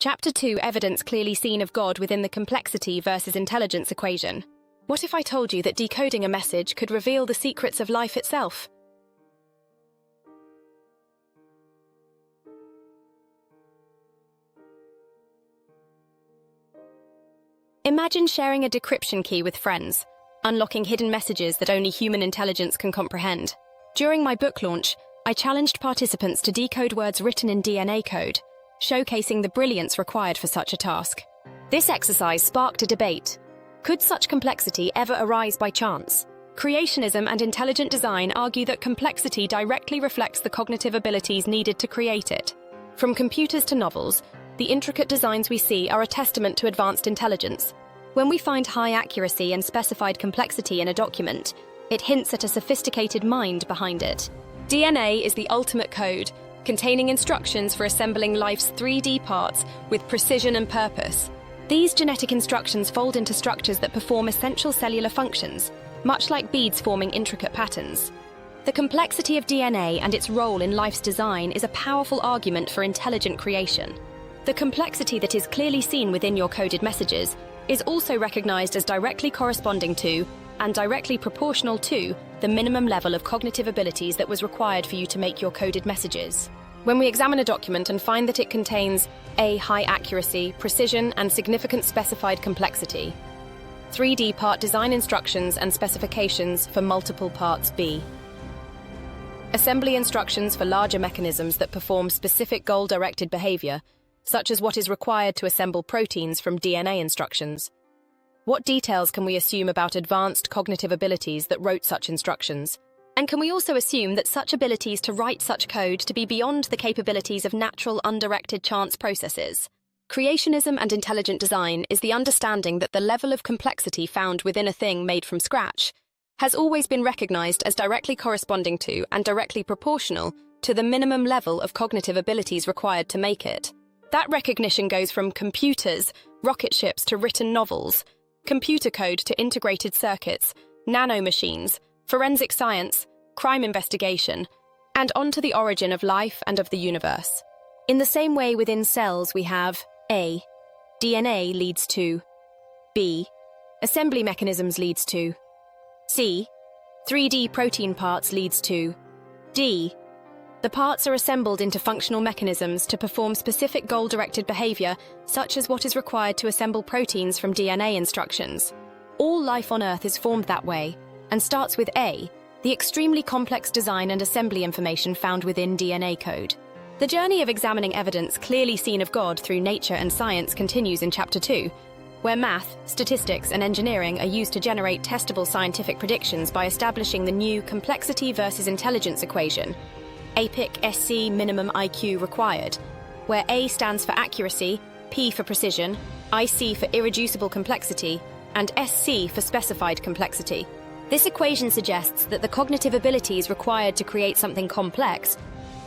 Chapter 2: Evidence clearly seen of God within the complexity versus intelligence equation. What if I told you that decoding a message could reveal the secrets of life itself? Imagine sharing a decryption key with friends, unlocking hidden messages that only human intelligence can comprehend. During my book launch, I challenged participants to decode words written in DNA code, showcasing the brilliance required for such a task. This exercise sparked a debate. Could such complexity ever arise by chance? Creationism and intelligent design argue that complexity directly reflects the cognitive abilities needed to create it. From computers to novels, the intricate designs we see are a testament to advanced intelligence. When we find high accuracy and specified complexity in a document, it hints at a sophisticated mind behind it. DNA is the ultimate code, containing instructions for assembling life's 3D parts with precision and purpose. These genetic instructions fold into structures that perform essential cellular functions, much like beads forming intricate patterns. The complexity of DNA and its role in life's design is a powerful argument for intelligent creation. The complexity that is clearly seen within your coded messages is also recognized as directly corresponding to and directly proportional to the minimum level of cognitive abilities that was required for you to make your coded messages. When we examine a document and find that it contains A. High accuracy, precision, and significant specified complexity. 3D part design instructions and specifications for multiple parts B. Assembly instructions for larger mechanisms that perform specific goal-directed behavior, such as what is required to assemble proteins from DNA instructions. What details can we assume about advanced cognitive abilities that wrote such instructions? And can we also assume that such abilities to write such code to be beyond the capabilities of natural, undirected chance processes? Creationism and intelligent design is the understanding that the level of complexity found within a thing made from scratch has always been recognized as directly corresponding to and directly proportional to the minimum level of cognitive abilities required to make it. That recognition goes from computers, rocket ships to written novels, computer code to integrated circuits, nanomachines, forensic science, crime investigation, and on to the origin of life and of the universe. In the same way within cells we have A. DNA leads to B. Assembly mechanisms leads to C. 3D protein parts leads to D. The parts are assembled into functional mechanisms to perform specific goal-directed behavior, such as what is required to assemble proteins from DNA instructions. All life on Earth is formed that way, and starts with A, the extremely complex design and assembly information found within DNA code. The journey of examining evidence clearly seen of God through nature and science continues in Chapter 2, where math, statistics, and engineering are used to generate testable scientific predictions by establishing the new complexity versus intelligence equation, APIC SC minimum IQ required, where A stands for accuracy, P for precision, IC for irreducible complexity, and SC for specified complexity. This equation suggests that the cognitive abilities required to create something complex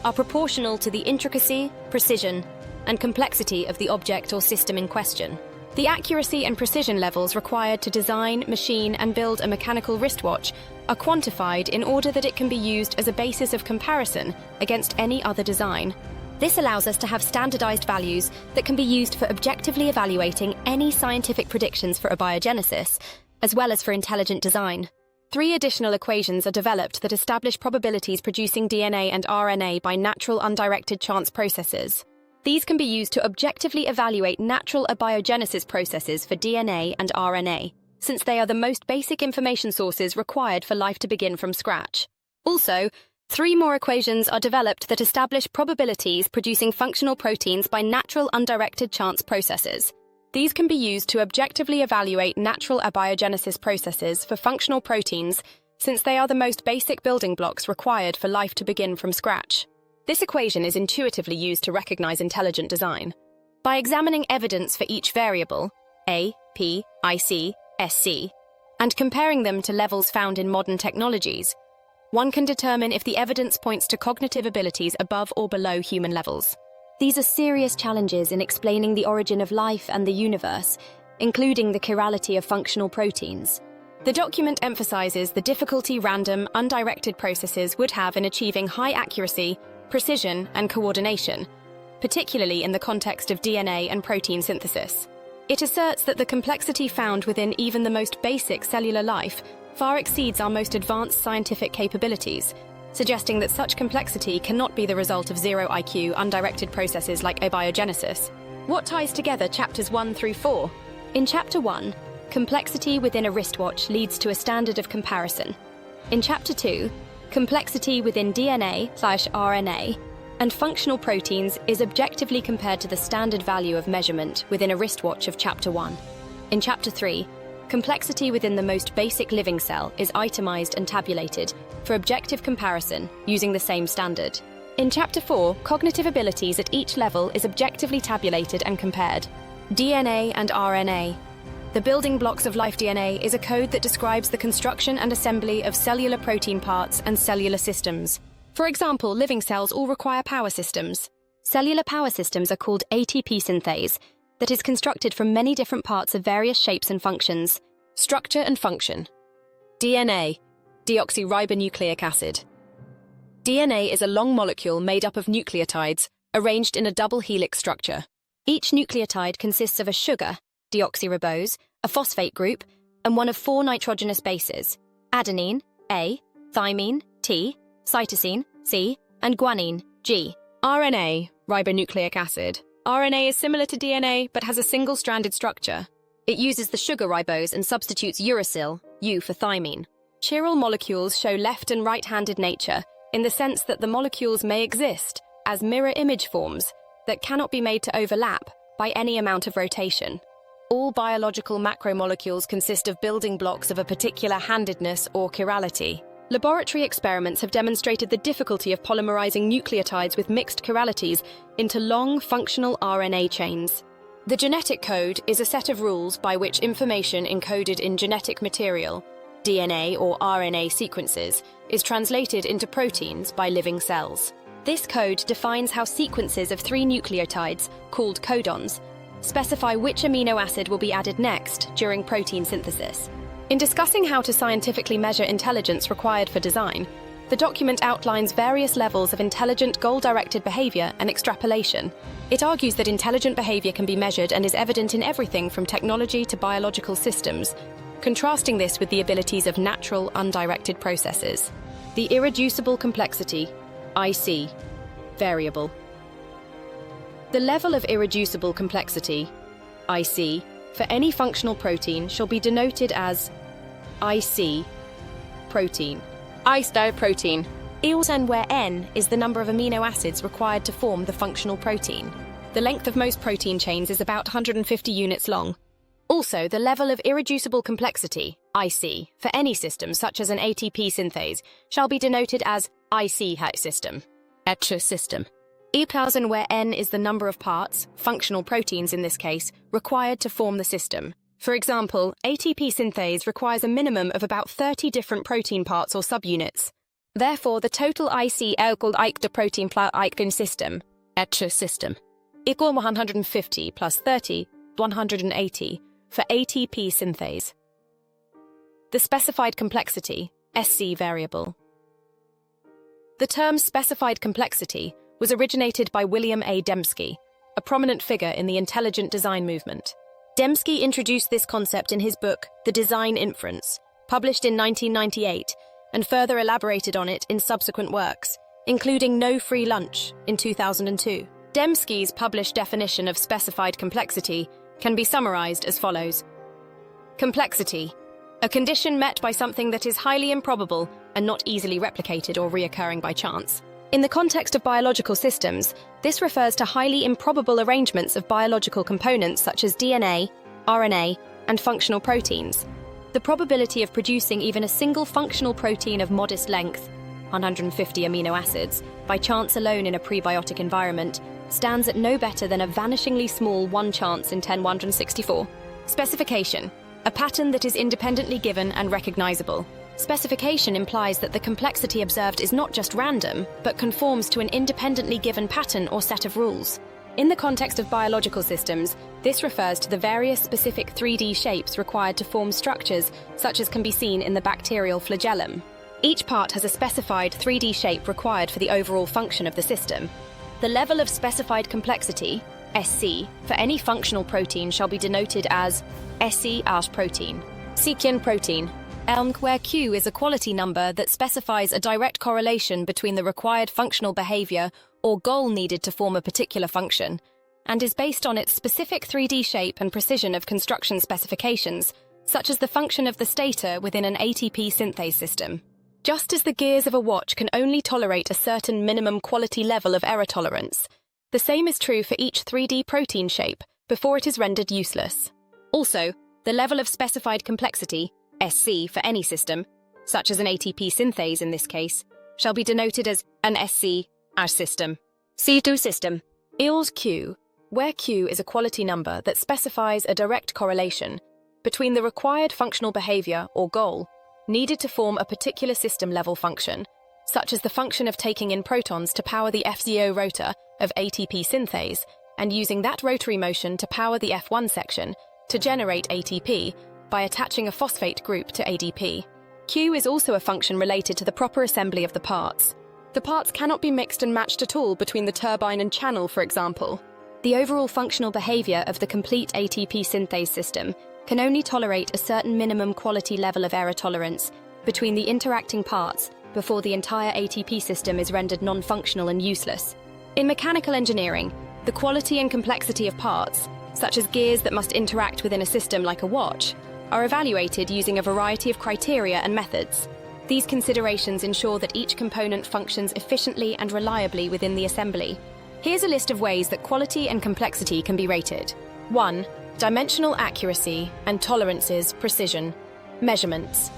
are proportional to the intricacy, precision, and complexity of the object or system in question. The accuracy and precision levels required to design, machine, and build a mechanical wristwatch are quantified in order that it can be used as a basis of comparison against any other design. This allows us to have standardized values that can be used for objectively evaluating any scientific predictions for abiogenesis, as well as for intelligent design. 3 additional equations are developed that establish probabilities producing DNA and RNA by natural undirected chance processes. These can be used to objectively evaluate natural abiogenesis processes for DNA and RNA, since they are the most basic information sources required for life to begin from scratch. Also, 3 more equations are developed that establish probabilities producing functional proteins by natural undirected chance processes. These can be used to objectively evaluate natural abiogenesis processes for functional proteins, since they are the most basic building blocks required for life to begin from scratch. This equation is intuitively used to recognize intelligent design. By examining evidence for each variable, A, P, IC, SC, and comparing them to levels found in modern technologies, one can determine if the evidence points to cognitive abilities above or below human levels. These are serious challenges in explaining the origin of life and the universe, including the chirality of functional proteins. The document emphasizes the difficulty random, undirected processes would have in achieving high accuracy, precision, and coordination, particularly in the context of DNA and protein synthesis. It asserts that the complexity found within even the most basic cellular life far exceeds our most advanced scientific capabilities, suggesting that such complexity cannot be the result of zero IQ, undirected processes like abiogenesis. What ties together chapters 1 through 4? In chapter 1, complexity within a wristwatch leads to a standard of comparison. In chapter 2, complexity within DNA/RNA and functional proteins is objectively compared to the standard value of measurement within a wristwatch of chapter 1. In chapter 3, complexity within the most basic living cell is itemized and tabulated for objective comparison using the same standard. In chapter 4, cognitive abilities at each level is objectively tabulated and compared. DNA and RNA. The building blocks of life. DNA is a code that describes the construction and assembly of cellular protein parts and cellular systems. For example, living cells all require power systems. Cellular power systems are called ATP synthase, that is constructed from many different parts of various shapes and functions. Structure and function. DNA, deoxyribonucleic acid. DNA is a long molecule made up of nucleotides, arranged in a double helix structure. Each nucleotide consists of a sugar, deoxyribose, a phosphate group, and one of 4 nitrogenous bases: adenine, A, thymine, T, cytosine, C, and guanine, G. RNA, ribonucleic acid. RNA is similar to DNA, but has a single-stranded structure. It uses the sugar ribose and substitutes uracil, U for thymine. Chiral molecules show left and right-handed nature, in the sense that the molecules may exist as mirror image forms that cannot be made to overlap by any amount of rotation. All biological macromolecules consist of building blocks of a particular handedness or chirality. Laboratory experiments have demonstrated the difficulty of polymerizing nucleotides with mixed chiralities into long, functional RNA chains. The genetic code is a set of rules by which information encoded in genetic material, DNA or RNA sequences, is translated into proteins by living cells. This code defines how sequences of 3 nucleotides, called codons, specify which amino acid will be added next during protein synthesis. In discussing how to scientifically measure intelligence required for design, the document outlines various levels of intelligent goal-directed behavior and extrapolation. It argues that intelligent behavior can be measured and is evident in everything from technology to biological systems, contrasting this with the abilities of natural, undirected processes. The irreducible complexity, IC, variable. The level of irreducible complexity, IC, for any functional protein shall be denoted as IC, protein. I-style protein. N, where N is the number of amino acids required to form the functional protein. The length of most protein chains is about 150 units long. Also, the level of irreducible complexity, IC, for any system such as an ATP synthase shall be denoted as IC system. System. E+N, where N is the number of parts, functional proteins in this case, required to form the system. For example, ATP synthase requires a minimum of about 30 different protein parts or subunits. Therefore, the total IC equal the protein plus eigen system, system, equal 150 plus 30, 180, for ATP synthase. The specified complexity, SC variable. The term specified complexity was originated by William A. Dembski, a prominent figure in the intelligent design movement. Dembski introduced this concept in his book, The Design Inference, published in 1998, and further elaborated on it in subsequent works, including No Free Lunch in 2002. Dembski's published definition of specified complexity can be summarized as follows. Complexity, a condition met by something that is highly improbable and not easily replicated or reoccurring by chance. In the context of biological systems, this refers to highly improbable arrangements of biological components such as DNA, RNA, and functional proteins. The probability of producing even a single functional protein of modest length, 150 amino acids, by chance alone in a prebiotic environment, stands at no better than a vanishingly small 1 chance in 10^164. Specification, a pattern that is independently given and recognizable. Specification implies that the complexity observed is not just random, but conforms to an independently given pattern or set of rules. In the context of biological systems, this refers to the various specific 3D shapes required to form structures, such as can be seen in the bacterial flagellum. Each part has a specified 3D shape required for the overall function of the system. The level of specified complexity, SC, for any functional protein shall be denoted as SC art protein. Sequin protein, where Q is a quality number that specifies a direct correlation between the required functional behavior or goal needed to form a particular function, and is based on its specific 3D shape and precision of construction specifications, such as the function of the stator within an ATP synthase system. Just as the gears of a watch can only tolerate a certain minimum quality level of error tolerance, the same is true for each 3D protein shape before it is rendered useless. Also, the level of specified complexity, SC for any system, such as an ATP synthase in this case, shall be denoted as an SC as system. C2 system. ILS Q, where Q is a quality number that specifies a direct correlation between the required functional behavior or goal needed to form a particular system-level function, such as the function of taking in protons to power the FZO rotor of ATP synthase and using that rotary motion to power the F1 section to generate ATP by attaching a phosphate group to ADP. Q is also a function related to the proper assembly of the parts. The parts cannot be mixed and matched at all between the turbine and channel, for example. The overall functional behavior of the complete ATP synthase system can only tolerate a certain minimum quality level of error tolerance between the interacting parts before the entire ATP system is rendered non-functional and useless. In mechanical engineering, the quality and complexity of parts, such as gears that must interact within a system like a watch, are evaluated using a variety of criteria and methods. These considerations ensure that each component functions efficiently and reliably within the assembly. Here's a list of ways that quality and complexity can be rated. 1. Dimensional accuracy and tolerances precision. Measurements.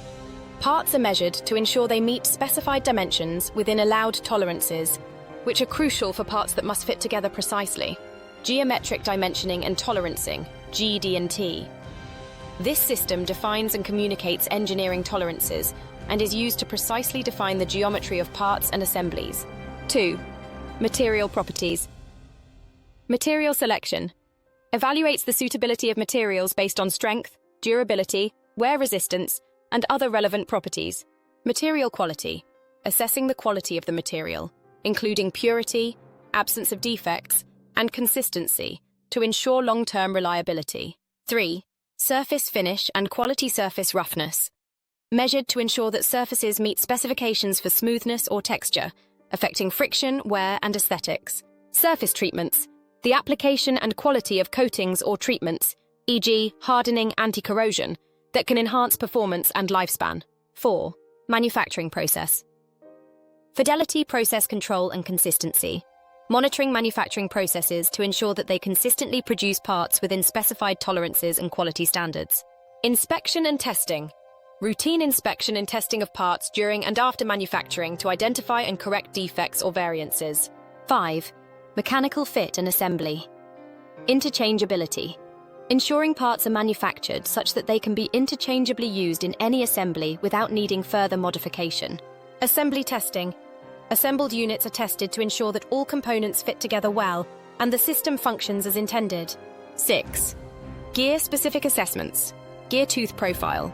Parts are measured to ensure they meet specified dimensions within allowed tolerances, which are crucial for parts that must fit together precisely. Geometric dimensioning and tolerancing, GD&T. This system defines and communicates engineering tolerances and is used to precisely define the geometry of parts and assemblies. 2. Material properties. Material selection. Evaluates the suitability of materials based on strength, durability, wear resistance, and other relevant properties. Material quality. Assessing the quality of the material, including purity, absence of defects, and consistency, to ensure long-term reliability. 3. Surface finish and quality surface roughness. Measured to ensure that surfaces meet specifications for smoothness or texture, affecting friction, wear, and aesthetics. Surface treatments. The application and quality of coatings or treatments, e.g. hardening, anti-corrosion, that can enhance performance and lifespan. 4. Manufacturing process. Fidelity, process control, and consistency. Monitoring manufacturing processes to ensure that they consistently produce parts within specified tolerances and quality standards. Inspection and testing. Routine inspection and testing of parts during and after manufacturing to identify and correct defects or variances. 5. Mechanical fit and assembly. Interchangeability. Ensuring parts are manufactured such that they can be interchangeably used in any assembly without needing further modification. Assembly testing. Assembled units are tested to ensure that all components fit together well and the system functions as intended. 6. Gear-specific assessments. Gear tooth profile.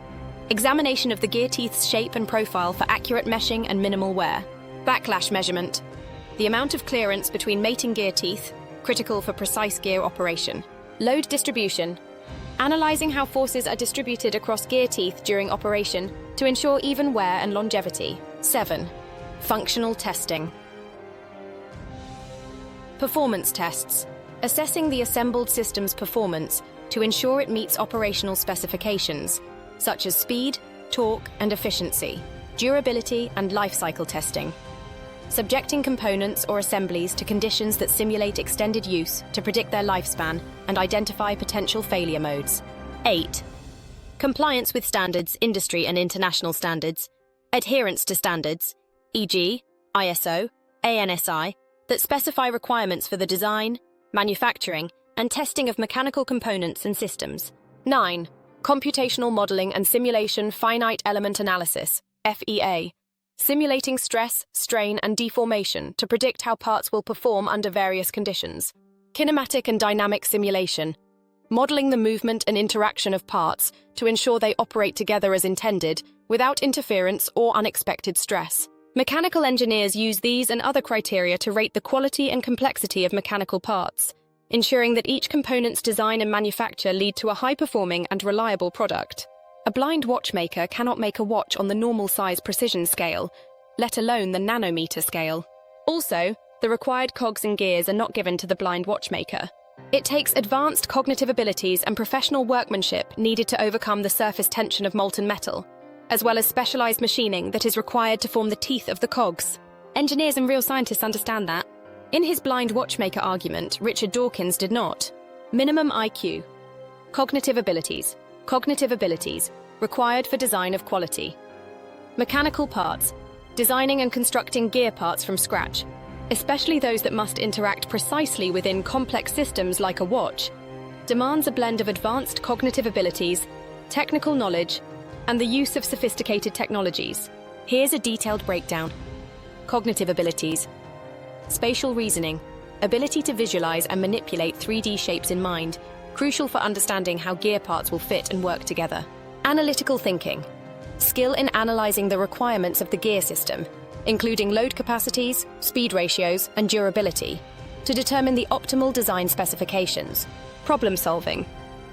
Examination of the gear teeth's shape and profile for accurate meshing and minimal wear. Backlash measurement. The amount of clearance between mating gear teeth, critical for precise gear operation. Load distribution. Analyzing how forces are distributed across gear teeth during operation to ensure even wear and longevity. 7. Functional testing. Performance tests. Assessing the assembled system's performance to ensure it meets operational specifications, such as speed, torque, and efficiency, durability, and life cycle testing. Subjecting components or assemblies to conditions that simulate extended use to predict their lifespan and identify potential failure modes. 8. Compliance with standards, industry and international standards. Adherence to standards, e.g., ISO, ANSI, that specify requirements for the design, manufacturing, and testing of mechanical components and systems. 9. Computational modeling and simulation finite element analysis, FEA. Simulating stress, strain, and deformation to predict how parts will perform under various conditions. Kinematic and dynamic simulation. Modeling the movement and interaction of parts to ensure they operate together as intended without interference or unexpected stress. Mechanical engineers use these and other criteria to rate the quality and complexity of mechanical parts, ensuring that each component's design and manufacture lead to a high-performing and reliable product. A blind watchmaker cannot make a watch on the normal size precision scale, let alone the nanometer scale. Also, the required cogs and gears are not given to the blind watchmaker. It takes advanced cognitive abilities and professional workmanship needed to overcome the surface tension of molten metal, as well as specialized machining that is required to form the teeth of the cogs. Engineers and real scientists understand that. In his blind watchmaker argument, Richard Dawkins did not. Minimum IQ. Cognitive abilities. Cognitive abilities, required for design of quality. Mechanical parts. Designing and constructing gear parts from scratch, especially those that must interact precisely within complex systems like a watch, demands a blend of advanced cognitive abilities, technical knowledge, and the use of sophisticated technologies. Here's a detailed breakdown. Cognitive abilities. Spatial reasoning, ability to visualize and manipulate 3D shapes in mind, crucial for understanding how gear parts will fit and work together. Analytical thinking, skill in analyzing the requirements of the gear system, including load capacities, speed ratios, and durability, to determine the optimal design specifications. Problem solving,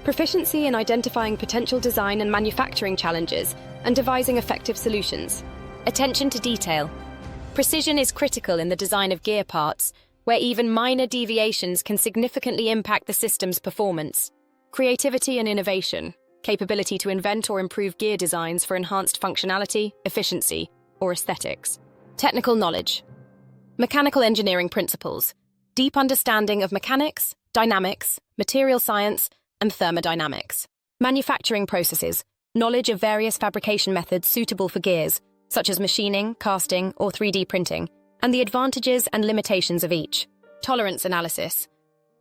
proficiency in identifying potential design and manufacturing challenges and devising effective solutions. Attention to detail. Precision is critical in the design of gear parts, where even minor deviations can significantly impact the system's performance. Creativity and innovation, capability to invent or improve gear designs for enhanced functionality, efficiency, or aesthetics. Technical knowledge. Mechanical engineering principles, deep understanding of mechanics, dynamics, material science, and thermodynamics. Manufacturing processes, knowledge of various fabrication methods suitable for gears, such as machining, casting, or 3D printing, and the advantages and limitations of each. Tolerance analysis,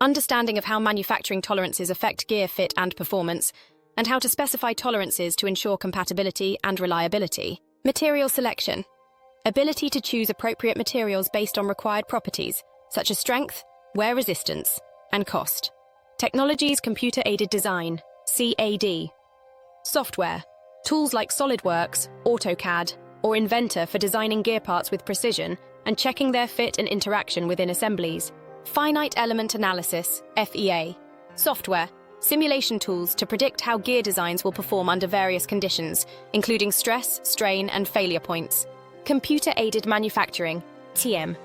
understanding of how manufacturing tolerances affect gear fit and performance, and how to specify tolerances to ensure compatibility and reliability. Material selection, ability to choose appropriate materials based on required properties, such as strength, wear resistance, and cost. Technologies computer-aided design, CAD. Software, tools like SolidWorks, AutoCAD, or Inventor for designing gear parts with precision and checking their fit and interaction within assemblies. Finite element analysis, FEA. Software, simulation tools to predict how gear designs will perform under various conditions, including stress, strain, and failure points. Computer-aided manufacturing, TM.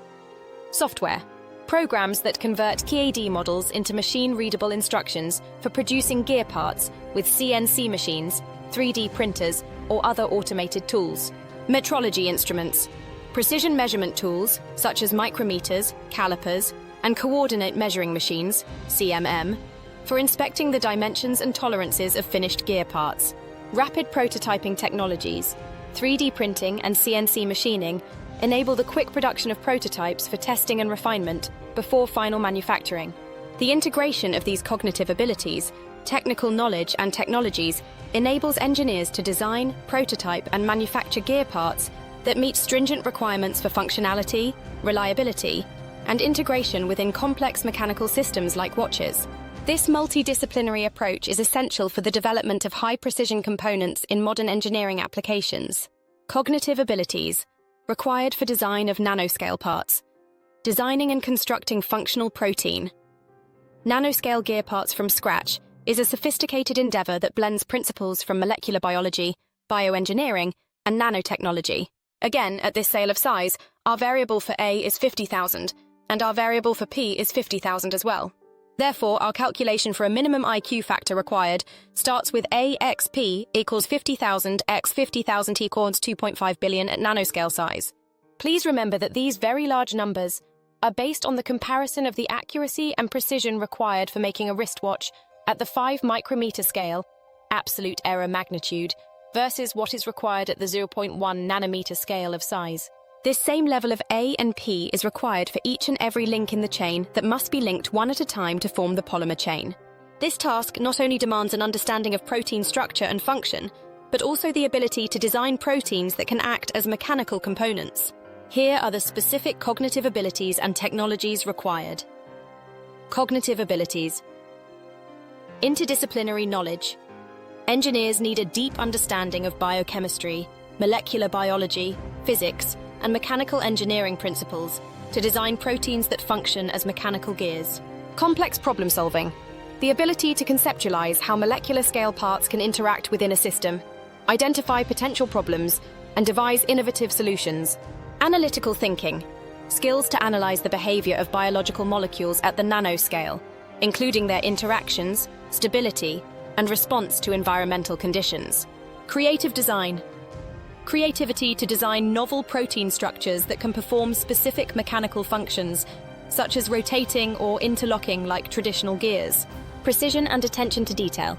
Software, programs that convert CAD models into machine-readable instructions for producing gear parts with CNC machines, 3D printers, or other automated tools. Metrology instruments, precision measurement tools such as micrometers, calipers, and coordinate measuring machines, CMM, for inspecting the dimensions and tolerances of finished gear parts. Rapid prototyping technologies, 3D printing and CNC machining enable the quick production of prototypes for testing and refinement before final manufacturing. The integration of these cognitive abilities, technical knowledge, and technologies enables engineers to design, prototype, and manufacture gear parts that meet stringent requirements for functionality, reliability, and integration within complex mechanical systems like watches. This multidisciplinary approach is essential for the development of high-precision components in modern engineering applications. Cognitive abilities, required for design of nanoscale parts. Designing and constructing functional protein. Nanoscale gear parts from scratch is a sophisticated endeavor that blends principles from molecular biology, bioengineering, and nanotechnology. Again, at this scale of size, our variable for A is 50,000, and our variable for P is 50,000 as well. Therefore, our calculation for a minimum IQ factor required starts with A x P equals 50,000 x 50,000 equals 2.5 billion at nanoscale size. Please remember that these very large numbers are based on the comparison of the accuracy and precision required for making a wristwatch at the 5 micrometer scale, absolute error magnitude, versus what is required at the 0.1 nanometer scale of size. This same level of A and P is required for each and every link in the chain that must be linked one at a time to form the polymer chain. This task not only demands an understanding of protein structure and function, but also the ability to design proteins that can act as mechanical components. Here are the specific cognitive abilities and technologies required. Cognitive abilities. Interdisciplinary knowledge. Engineers need a deep understanding of biochemistry, molecular biology, physics, and mechanical engineering principles to design proteins that function as mechanical gears. Complex problem solving. The ability to conceptualize how molecular scale parts can interact within a system, identify potential problems, and devise innovative solutions. Analytical thinking. Skills to analyze the behavior of biological molecules at the nanoscale, including their interactions, stability, and response to environmental conditions. Creative design. Creativity to design novel protein structures that can perform specific mechanical functions, such as rotating or interlocking like traditional gears. Precision and attention to detail.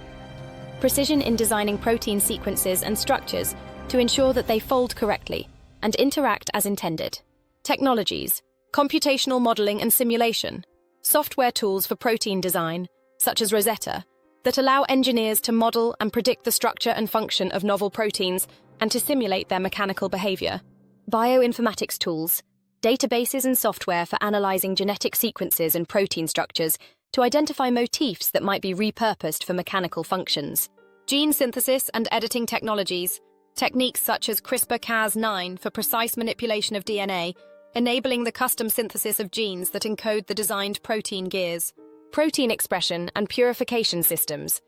Precision in designing protein sequences and structures to ensure that they fold correctly and interact as intended. Technologies. Computational modeling and simulation. Software tools for protein design, such as Rosetta, that allow engineers to model and predict the structure and function of novel proteins and to simulate their mechanical behavior. Bioinformatics tools. Databases and software for analyzing genetic sequences and protein structures to identify motifs that might be repurposed for mechanical functions. Gene synthesis and editing technologies. Techniques such as CRISPR-Cas9 for precise manipulation of DNA, enabling the custom synthesis of genes that encode the designed protein gears. Protein expression and purification systems.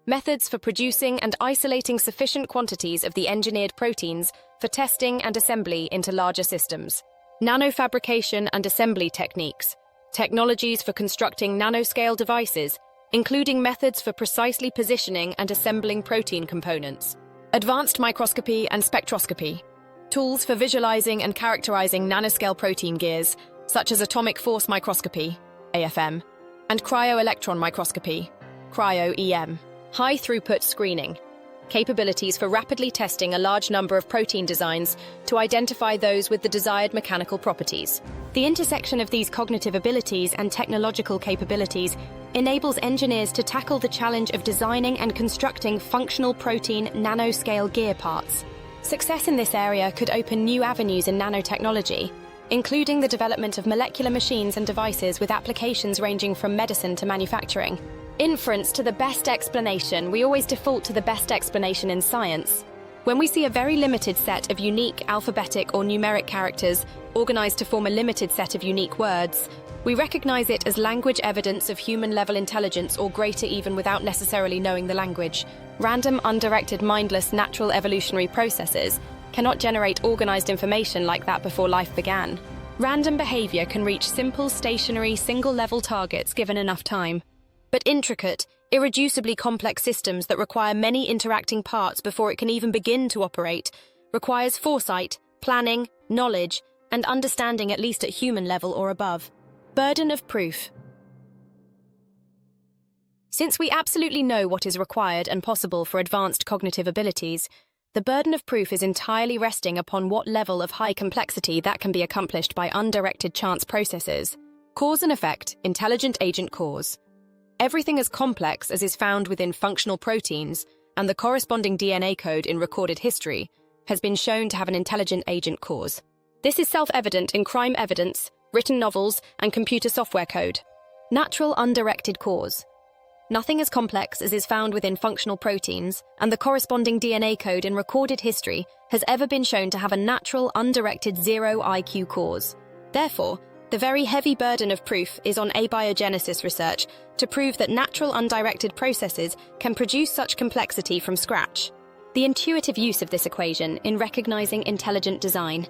Methods for producing and isolating sufficient quantities of the engineered proteins for testing and assembly into larger systems. Nanofabrication and assembly techniques. Technologies for constructing nanoscale devices, including methods for precisely positioning and assembling protein components. Advanced microscopy and spectroscopy. Tools for visualizing and characterizing nanoscale protein gears, such as atomic force microscopy, AFM, and cryo-electron microscopy, cryo-EM. High-throughput screening. Capabilities for rapidly testing a large number of protein designs to identify those with the desired mechanical properties. The intersection of these cognitive abilities and technological capabilities enables engineers to tackle the challenge of designing and constructing functional protein nanoscale gear parts. Success in this area could open new avenues in nanotechnology, including the development of molecular machines and devices with applications ranging from medicine to manufacturing. Inference to the best explanation. We always default to the best explanation in science. When we see a very limited set of unique alphabetic or numeric characters organized to form a limited set of unique words, we recognize it as language evidence of human-level intelligence or greater even without necessarily knowing the language. Random, undirected, mindless, natural evolutionary processes cannot generate organized information like that before life began. Random behavior can reach simple, stationary, single-level targets given enough time. But intricate, irreducibly complex systems that require many interacting parts before it can even begin to operate requires foresight, planning, knowledge, and understanding at least at human level or above. Burden of proof. Since we absolutely know what is required and possible for advanced cognitive abilities, the burden of proof is entirely resting upon what level of high complexity that can be accomplished by undirected chance processes. Cause and effect, intelligent agent cause. Everything as complex as is found within functional proteins and the corresponding DNA code in recorded history has been shown to have an intelligent agent cause. This is self-evident in crime evidence, written novels, and computer software code. Natural undirected cause. Nothing as complex as is found within functional proteins and the corresponding DNA code in recorded history has ever been shown to have a natural undirected zero IQ cause. Therefore, the very heavy burden of proof is on abiogenesis research to prove that natural undirected processes can produce such complexity from scratch. The intuitive use of this equation in recognizing intelligent design.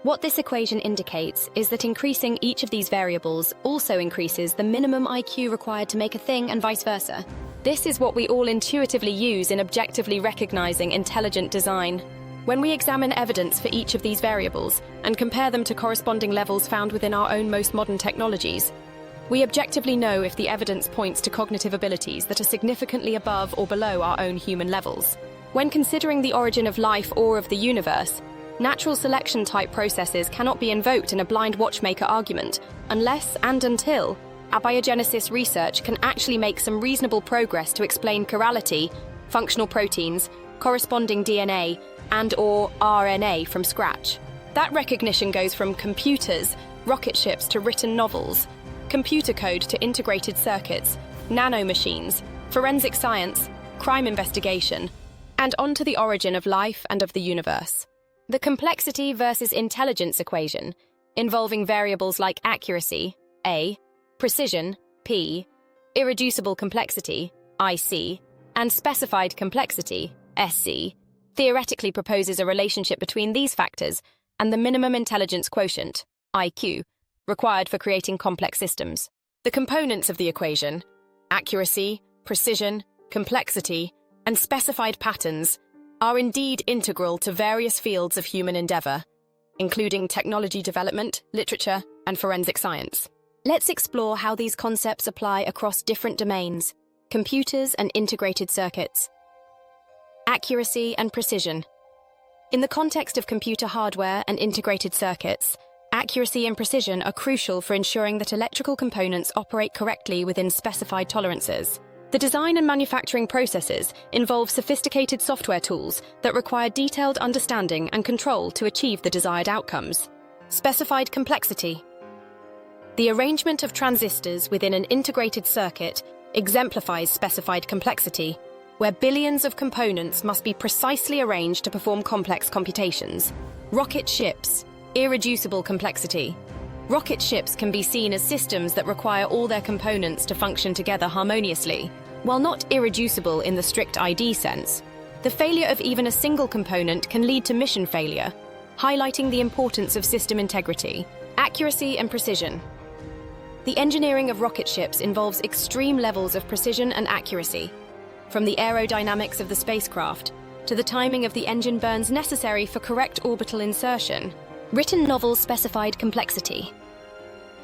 What this equation indicates is that increasing each of these variables also increases the minimum IQ required to make a thing and vice versa. This is what we all intuitively use in objectively recognizing intelligent design. When we examine evidence for each of these variables and compare them to corresponding levels found within our own most modern technologies, we objectively know if the evidence points to cognitive abilities that are significantly above or below our own human levels. When considering the origin of life or of the universe, natural selection type processes cannot be invoked in a blind watchmaker argument unless and until abiogenesis research can actually make some reasonable progress to explain chirality, functional proteins, corresponding DNA, and/or RNA from scratch. That recognition goes from computers, rocket ships to written novels, computer code to integrated circuits, nanomachines, forensic science, crime investigation, and on to the origin of life and of the universe. The complexity versus intelligence equation, involving variables like accuracy, A, precision, P, irreducible complexity, IC, and specified complexity, SC, theoretically proposes a relationship between these factors and the minimum intelligence quotient, IQ, required for creating complex systems. The components of the equation, accuracy, precision, complexity, and specified patterns, are indeed integral to various fields of human endeavor, including technology development, literature, and forensic science. Let's explore how these concepts apply across different domains: computers and integrated circuits. Accuracy and precision. In the context of computer hardware and integrated circuits, accuracy and precision are crucial for ensuring that electrical components operate correctly within specified tolerances. The design and manufacturing processes involve sophisticated software tools that require detailed understanding and control to achieve the desired outcomes. Specified complexity. The arrangement of transistors within an integrated circuit exemplifies specified complexity, where billions of components must be precisely arranged to perform complex computations. Rocket ships. Irreducible complexity. Rocket ships can be seen as systems that require all their components to function together harmoniously. While not irreducible in the strict ID sense, the failure of even a single component can lead to mission failure, highlighting the importance of system integrity. Accuracy and precision. The engineering of rocket ships involves extreme levels of precision and accuracy, from the aerodynamics of the spacecraft to the timing of the engine burns necessary for correct orbital insertion. Written novel's specified complexity.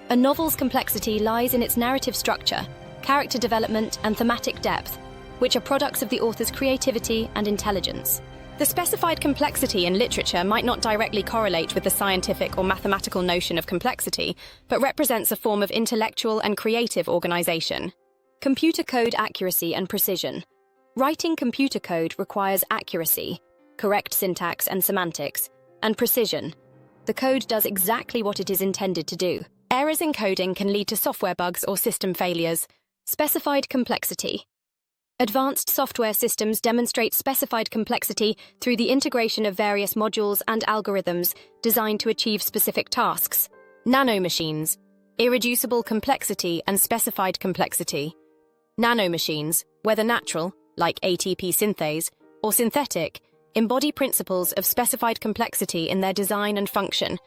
A novel's complexity lies in its narrative structure, character development, and thematic depth, which are products of the author's creativity and intelligence. The specified complexity in literature might not directly correlate with the scientific or mathematical notion of complexity, but represents a form of intellectual and creative organization. Computer code accuracy and precision. Writing computer code requires accuracy, correct syntax and semantics, and precision. The code does exactly what it is intended to do. Errors in coding can lead to software bugs or system failures. Specified complexity. Advanced software systems demonstrate specified complexity through the integration of various modules and algorithms designed to achieve specific tasks. Nanomachines. Irreducible complexity and specified complexity. Nanomachines, whether natural, like ATP synthase, or synthetic, embody principles of specified complexity in their design and function,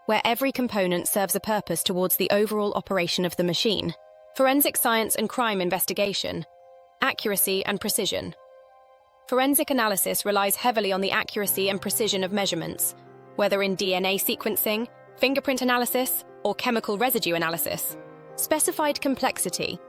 where every component serves a purpose towards the overall operation of the machine. Forensic science and crime investigation. Accuracy and precision. Forensic analysis relies heavily on the accuracy and precision of measurements, whether in DNA sequencing, fingerprint analysis, or chemical residue analysis. Specified complexity.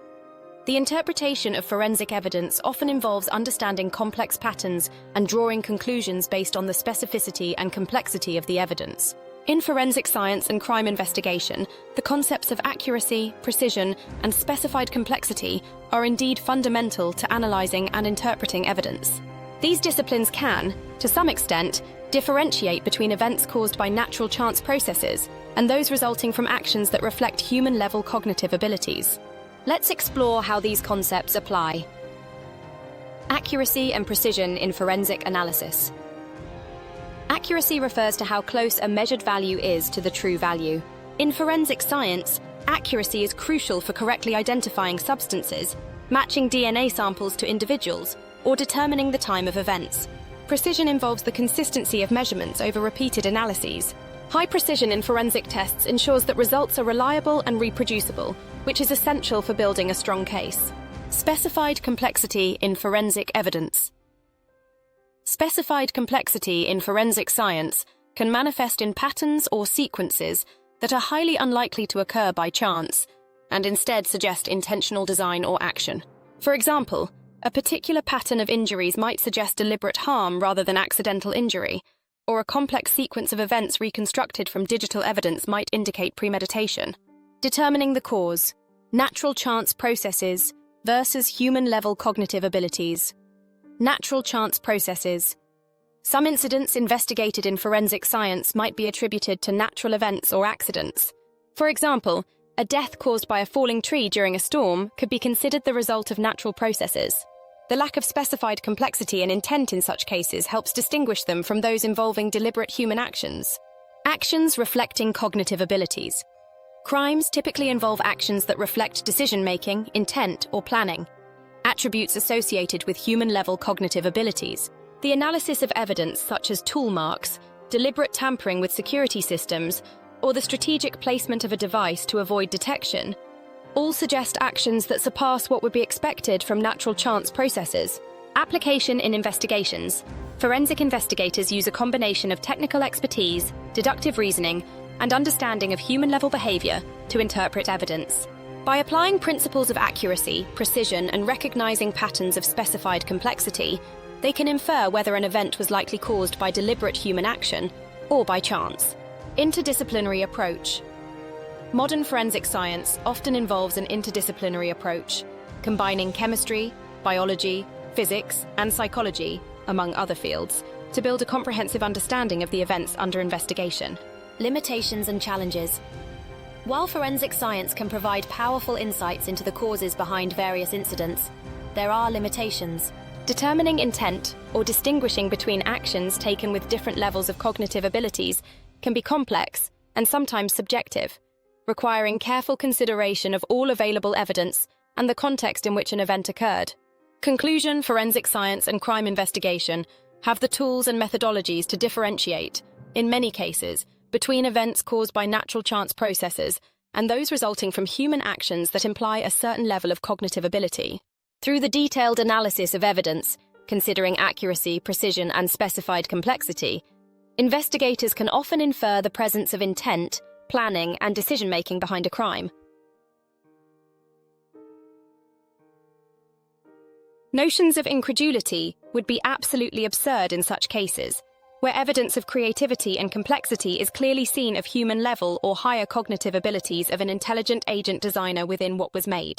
The interpretation of forensic evidence often involves understanding complex patterns and drawing conclusions based on the specificity and complexity of the evidence. In forensic science and crime investigation, the concepts of accuracy, precision, and specified complexity are indeed fundamental to analyzing and interpreting evidence. These disciplines can, to some extent, differentiate between events caused by natural chance processes and those resulting from actions that reflect human-level cognitive abilities. Let's explore how these concepts apply. Accuracy and precision in forensic analysis. Accuracy refers to how close a measured value is to the true value. In forensic science, accuracy is crucial for correctly identifying substances, matching DNA samples to individuals, or determining the time of events. Precision involves the consistency of measurements over repeated analyses. High precision in forensic tests ensures that results are reliable and reproducible, which is essential for building a strong case. Specified complexity in forensic evidence. Specified complexity in forensic science can manifest in patterns or sequences that are highly unlikely to occur by chance, and instead suggest intentional design or action. For example, a particular pattern of injuries might suggest deliberate harm rather than accidental injury, or a complex sequence of events reconstructed from digital evidence might indicate premeditation. Determining the cause. Natural chance processes versus human-level cognitive abilities. Natural chance processes. Some incidents investigated in forensic science might be attributed to natural events or accidents. For example, a death caused by a falling tree during a storm could be considered the result of natural processes. The lack of specified complexity and intent in such cases helps distinguish them from those involving deliberate human actions. Actions reflecting cognitive abilities. Crimes typically involve actions that reflect decision-making, intent, or planning, attributes associated with human-level cognitive abilities. The analysis of evidence such as tool marks, deliberate tampering with security systems, or the strategic placement of a device to avoid detection all suggest actions that surpass what would be expected from natural chance processes. Application in investigations. Forensic investigators use a combination of technical expertise, deductive reasoning, and understanding of human-level behavior to interpret evidence. By applying principles of accuracy, precision, and recognizing patterns of specified complexity, they can infer whether an event was likely caused by deliberate human action or by chance. Interdisciplinary approach. Modern forensic science often involves an interdisciplinary approach, combining chemistry, biology, physics, and psychology, among other fields, to build a comprehensive understanding of the events under investigation. Limitations and challenges. While forensic science can provide powerful insights into the causes behind various incidents, there are limitations. Determining intent, or distinguishing between actions taken with different levels of cognitive abilities, can be complex and sometimes subjective, requiring careful consideration of all available evidence and the context in which an event occurred. Conclusion: forensic science and crime investigation have the tools and methodologies to differentiate, in many cases, between events caused by natural chance processes and those resulting from human actions that imply a certain level of cognitive ability. Through the detailed analysis of evidence, considering accuracy, precision, and specified complexity, investigators can often infer the presence of intent, planning, and decision-making behind a crime. Notions of incredulity would be absolutely absurd in such cases, where evidence of creativity and complexity is clearly seen of human level or higher cognitive abilities of an intelligent agent designer within what was made.